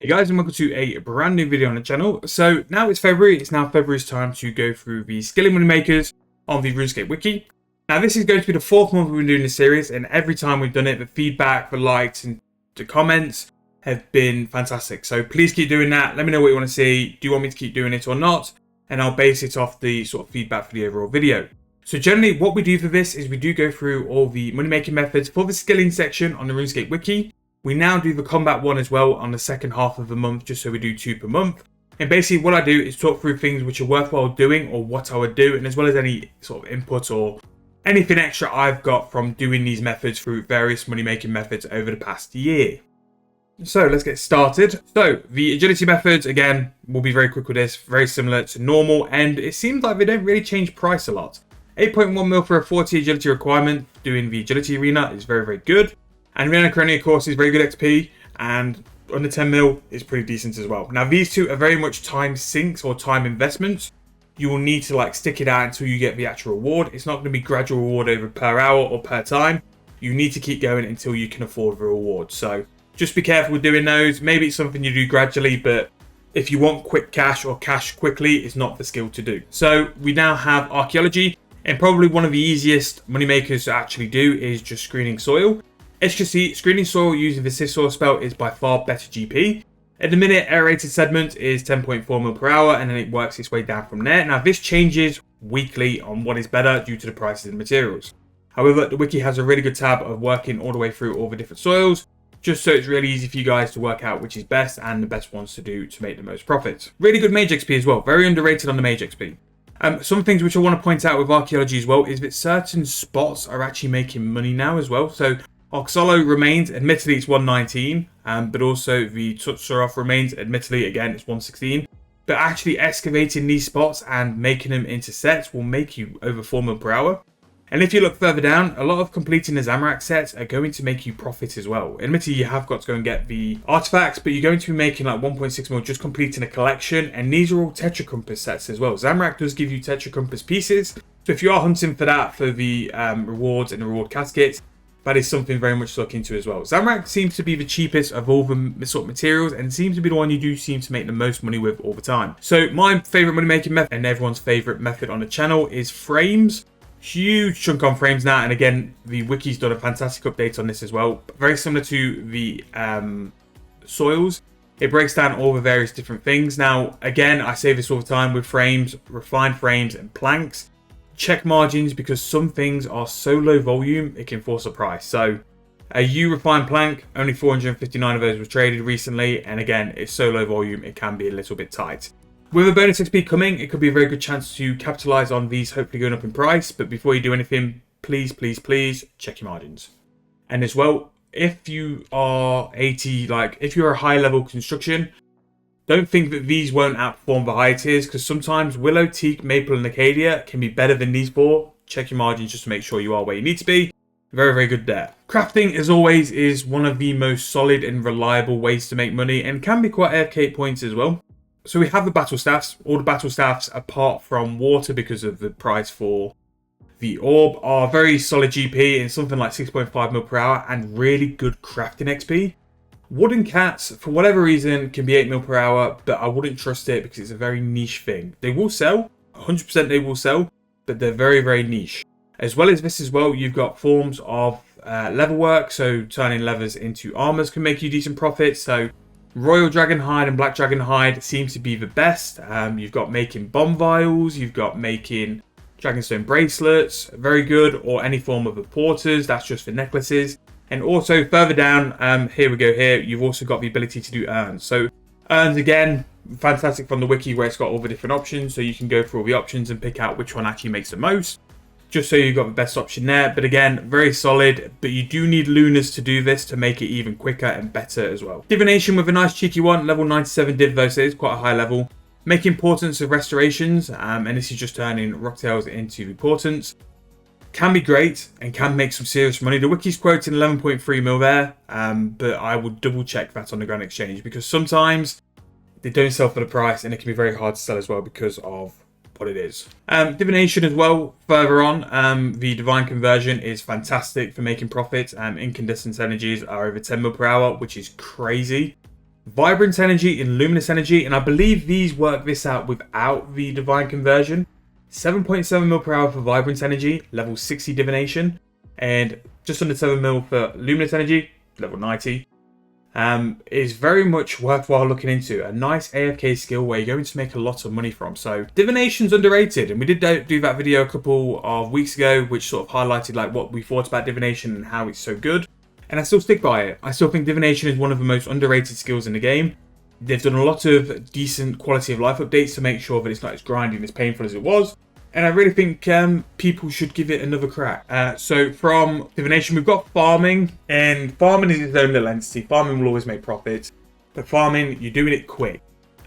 Hey guys, and welcome to a brand new video on the channel. So now it's February. It's now February's time to go through the skilling money makers on the Runescape Wiki. Now this is going to be the fourth month we've been doing this series, and every time we've done it, the feedback, the likes, and the comments have been fantastic. So please keep doing that. Let me know what you want to see. Do you want me to keep doing it or not? And I'll base it off the sort of feedback for the overall video. So generally what we do for this is we do go through all the money making methods for the skilling section on the Runescape Wiki. We now do the combat one as well on the second half of the month, just so we do 2 per month. And basically what I do is talk through things which are worthwhile doing or what I would do, and as well as any sort of input or anything extra I've got from doing these methods through various money making methods over the past year. So let's get started. So the agility methods, again, we'll be very quick with this, very similar to normal, and it seems like they don't really change price a lot. 8.1 mil for a 40 agility requirement doing the agility arena is very, very good. And Rihanna Crony, of course, is very good XP, and under 10 mil is pretty decent as well. Now, these two are very much time sinks or time investments. You will need to stick it out until you get the actual reward. It's not going to be gradual reward over per hour or per time. You need to keep going until you can afford the reward. So just be careful with doing those. Maybe it's something you do gradually, but if you want quick cash or cash quickly, it's not the skill to do. So we now have Archaeology, and probably one of the easiest money makers to actually do is just screening soil. As you can see, screening soil using the Scissor spell is by far better GP. At the minute, aerated sediment is 10.4 mil per hour, and then it works its way down from there. Now, this changes weekly on what is better due to the prices of materials. However, the wiki has a really good tab of working all the way through all the different soils, just so it's really easy for you guys to work out which is best and the best ones to do to make the most profits. Really good mage XP as well, very underrated on the mage XP. Some things which I want to point out with Archaeology as well is that certain spots are actually making money now as well. So Oxolo remains, admittedly it's 119, but also the Tutsurov remains, admittedly again it's 116. But actually excavating these spots and making them into sets will make you over 4 mil per hour. And if you look further down, a lot of completing the Zamorak sets are going to make you profit as well. Admittedly you have got to go and get the artifacts, but you're going to be making 1.6 mil just completing a collection, and these are all Tetra Compass sets as well. Zamorak does give you Tetra Compass pieces, so if you are hunting for that for the rewards and the reward caskets, that is something very much to look into as well. Zamorak seems to be the cheapest of all the sort of materials, and seems to be the one you do seem to make the most money with all the time. So my favourite money making method, and everyone's favourite method on the channel, is frames. Huge chunk on frames now, and again the wiki's done a fantastic update on this as well. Very similar to the soils, it breaks down all the various different things. Now again, I say this all the time with frames, refined frames and planks, check margins, because some things are so low volume it can force a price. So a U refined plank, only 459 of those was traded recently, and again it's so low volume it can be a little bit tight. With a bonus XP coming, it could be a very good chance to capitalize on these hopefully going up in price. But before you do anything, please check your margins. And as well, if you are 80, if you're a high level construction, don't think that these won't outperform the higher tiers, because sometimes Willow, Teak, Maple and Acadia can be better than these four. Check your margins just to make sure you are where you need to be. Very, very good there. Crafting, as always, is one of the most solid and reliable ways to make money, and can be quite AFK points as well. So we have the battle staffs. All the battle staffs, apart from water because of the price for the orb, are very solid GP and something like 6.5 mil per hour and really good crafting XP. Wooden cats, for whatever reason, can be 8 mil per hour, but I wouldn't trust it because it's a very niche thing. They will sell, 100% they will sell, but they're very, very niche. As well as this as well, you've got forms of leather work, so turning leathers into armors can make you decent profits. So Royal Dragon Hide and Black Dragon Hide seems to be the best. You've got making bomb vials, you've got making Dragonstone bracelets, very good, or any form of the porters, that's just for necklaces. And also further down, here we go here, you've also got the ability to do urns. So urns, again, fantastic from the wiki where it's got all the different options, so you can go through all the options and pick out which one actually makes the most, just so you've got the best option there. But again, very solid, but you do need Lunas to do this to make it even quicker and better as well. Divination with a nice cheeky one, level 97 div though, so it's quite a high level. Making portents of restorations, and this is just turning rocktails into portents. Can be great and can make some serious money. The wiki's quoting 11.3 mil there, but I would double check that on the Grand Exchange, because sometimes they don't sell for the price and it can be very hard to sell as well because of what it is. Divination as well, further on, the divine conversion is fantastic for making profit. Incandescent energies are over 10 mil per hour, which is crazy. Vibrant Energy and Luminous Energy, and I believe these work this out without the Divine conversion. 7.7 mil per hour for Vibrant Energy, level 60 Divination, and just under 7 mil for Luminous Energy, level 90. Is very much worthwhile looking into. A nice AFK skill where you're going to make a lot of money from. So Divination's underrated, and we did do that video a couple of weeks ago, which sort of highlighted like what we thought about Divination and how it's so good. And I still stick by it. I still think Divination is one of the most underrated skills in the game. They've done a lot of decent quality of life updates to make sure that it's not as grindy and as painful as it was. And I really think people should give it another crack. So from Divination, we've got farming. And farming is its own little entity. Farming will always make profits. But farming, you're doing it quick.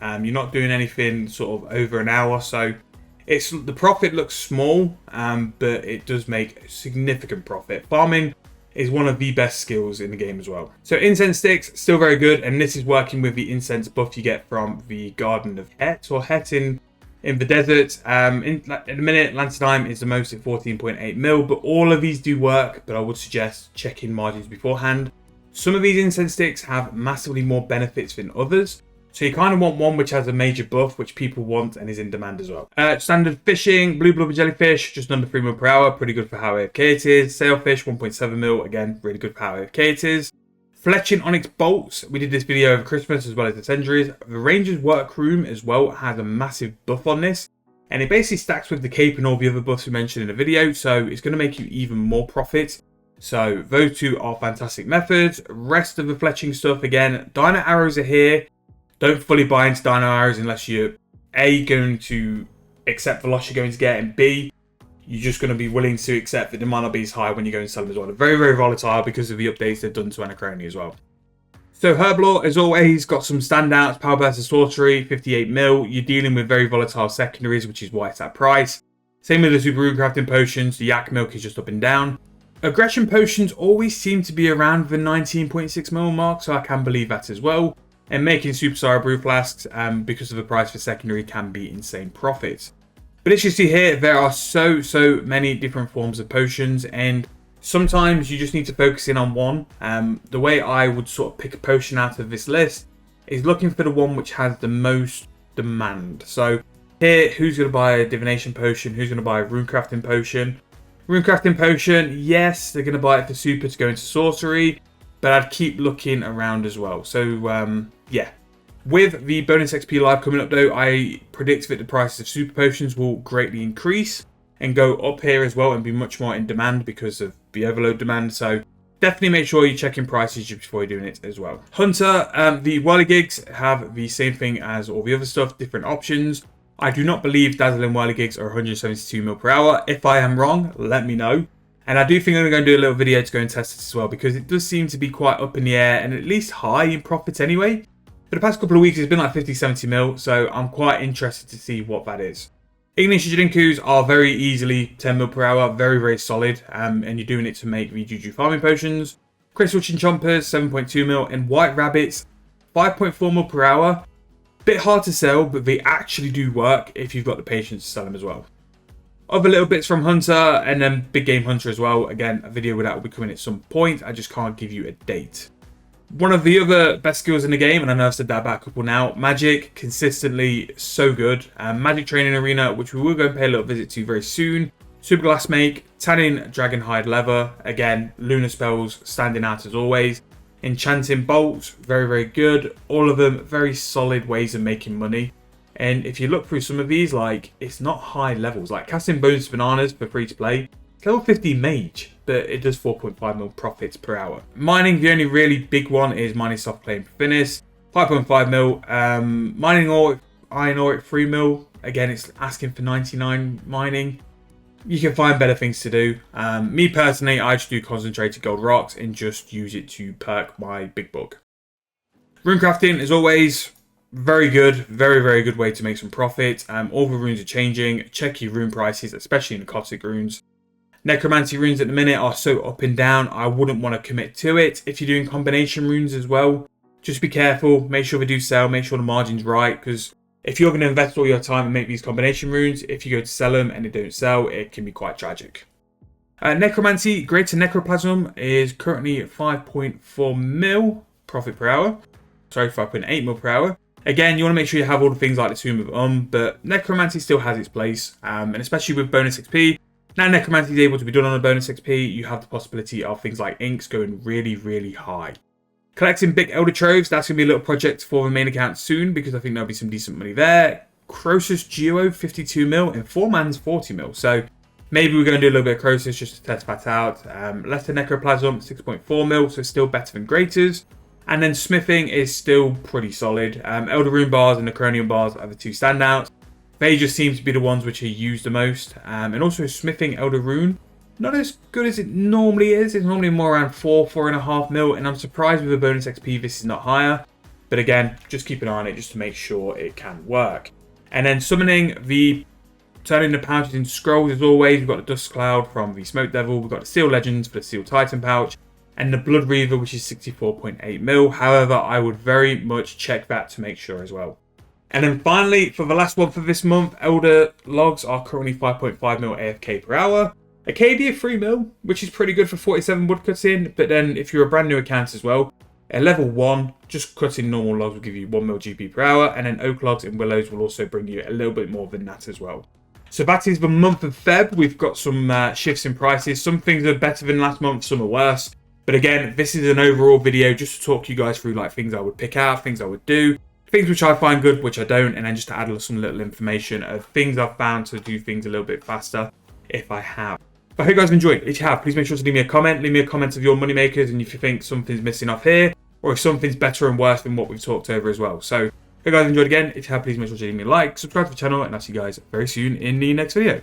You're not doing anything sort of over an hour. So the profit looks small, but it does make significant profit. Farming is one of the best skills in the game as well. So incense sticks, still very good. And this is working with the incense buff you get from the Garden of Het, or Het in the desert. In a minute, Lanternime is the most at 14.8 mil, but all of these do work, but I would suggest checking margins beforehand. Some of these incense sticks have massively more benefits than others, so you kind of want one which has a major buff, which people want and is in demand as well. Standard fishing, blue blubber jellyfish, just under 3 mil per hour, pretty good for how AFK it is. Sailfish, 1.7 mil, again, really good for how AFK it is. Fletching Onyx bolts, we did this video over Christmas as well as the centuries. The Ranger's workroom as well has a massive buff on this, and it basically stacks with the cape and all the other buffs we mentioned in the video, so it's going to make you even more profit. So those two are fantastic methods. Rest of the fletching stuff, again, dino arrows are here. Don't fully buy into dino arrows unless you're A, going to accept the loss you're going to get, and B, you're just going to be willing to accept that it might not be as high when you go and sell them as well. They're very, very volatile because of the updates they've done to Anachrony as well. So Herblore, as always, got some standouts. Power Burst of Sorcery, 58 mil. You're dealing with very volatile secondaries, which is why it's that price. Same with the Super Rune Crafting Potions. The Yak Milk is just up and down. Aggression Potions always seem to be around the 19.6 mil mark, so I can believe that as well. And making Super Sire Brew Flasks, because of the price for secondary, can be insane profits. But as you see here, there are so many different forms of potions, and sometimes you just need to focus in on one. The way I would sort of pick a potion out of this list is looking for the one which has the most demand. So here, who's going to buy a Divination Potion? Who's going to buy a Rune Crafting Potion? Rune Crafting Potion, yes, they're going to buy it for Super to go into Sorcery, but I'd keep looking around as well. So, yeah. With the bonus XP live coming up though, I predict that the prices of super potions will greatly increase and go up here as well and be much more in demand because of the overload demand. So definitely make sure you're checking prices just before you're doing it as well. Hunter, the whirligigs have the same thing as all the other stuff, different options. I do not believe dazzling whirligigs are 172 mil per hour. If I am wrong, let me know. And I do think I'm going to do a little video to go and test it as well, because it does seem to be quite up in the air and at least high in profits anyway. For the past couple of weeks, it's been like 50-70 mil, so I'm quite interested to see what that is. Ignition Jinkus are very easily 10 mil per hour, very, very solid, and you're doing it to make the Juju farming potions. Crystal Chinchompers, 7.2 mil, and White Rabbits, 5.4 mil per hour. Bit hard to sell, but they actually do work if you've got the patience to sell them as well. Other little bits from Hunter, and then Big Game Hunter as well. Again, a video with that will be coming at some point. I just can't give you a date. One of the other best skills in the game, and I know I've said that about a couple now, Magic, consistently so good. Magic Training Arena, which we will go and pay a little visit to very soon. Super Glass Make, Tanning Dragonhide Leather, again, Lunar Spells standing out as always. Enchanting Bolts, very, very good. All of them very solid ways of making money. And if you look through some of these, like, it's not high levels. Like Casting Bones to Bananas for free to play. It's level 50 Mage, but it does 4.5 mil profits per hour. Mining, the only really big one is Mining Soft Clay and Finis. 5.5 mil. Mining ore, Iron Ore at 3 mil. Again, it's asking for 99 mining. You can find better things to do. Me personally, I just do concentrated gold rocks and just use it to perk my big bug. Rune crafting, as always, very good. Very, very good way to make some profit. All the runes are changing. Check your rune prices, especially in the Cossack runes. Necromancy runes at the minute are so up and down, I wouldn't want to commit to it. If you're doing combination runes as well, just be careful. Make sure they do sell. Make sure the margin's right, because if you're going to invest all your time and make these combination runes, if you go to sell them and they don't sell, it can be quite tragic. Necromancy, Greater Necroplasm is currently at 5.4 mil profit per hour. sorry, 5.8 mil per hour. Again, you want to make sure you have all the things like the Tomb of but Necromancy still has its place, and especially with bonus XP. Now Necromancy is able to be done on a bonus XP, you have the possibility of things like inks going really, really high. Collecting big Elder Troves, that's going to be a little project for the main account soon, because I think there'll be some decent money there. Croesus Duo, 52 mil, and 4-man's 40 mil. So maybe we're going to do a little bit of Croesus just to test that out. Leicester Necroplasm, 6.4 mil, so still better than Greaters. And then Smithing is still pretty solid. Elder Rune bars and Necronian bars are the two standouts. They just seem to be the ones which are used the most. And also Smithing Elder Rune, not as good as it normally is. It's normally more around 4.5 mil. And I'm surprised with the bonus XP this is not higher. But again, just keep an eye on it just to make sure it can work. And then summoning turning the pouches into scrolls as always. We've got the Dust Cloud from the Smoke Devil. We've got the Seal Legends for the Seal Titan pouch. And the Blood Reaver, which is 64.8 mil. However, I would very much check that to make sure as well. And then finally, for the last one for this month, Elder Logs are currently 5.5 mil AFK per hour. Acadia 3 mil, which is pretty good for 47 woodcuts in. But then if you're a brand new account as well, at level 1, just cutting normal logs will give you 1 mil GP per hour. And then Oak Logs and Willows will also bring you a little bit more than that as well. So that is the month of Feb. We've got some shifts in prices. Some things are better than last month, some are worse. But again, this is an overall video just to talk you guys through like things I would pick out, things I would do, things which I find good, which I don't, and then just to add some little information of things I've found to do things a little bit faster if I have. But I hope you guys have enjoyed. If you have, please make sure to leave me a comment. Leave me a comment of your moneymakers and if you think something's missing off here or if something's better and worse than what we've talked over as well. So, if you guys enjoyed again, if you have, please make sure to leave me a like, subscribe to the channel, and I'll see you guys very soon in the next video.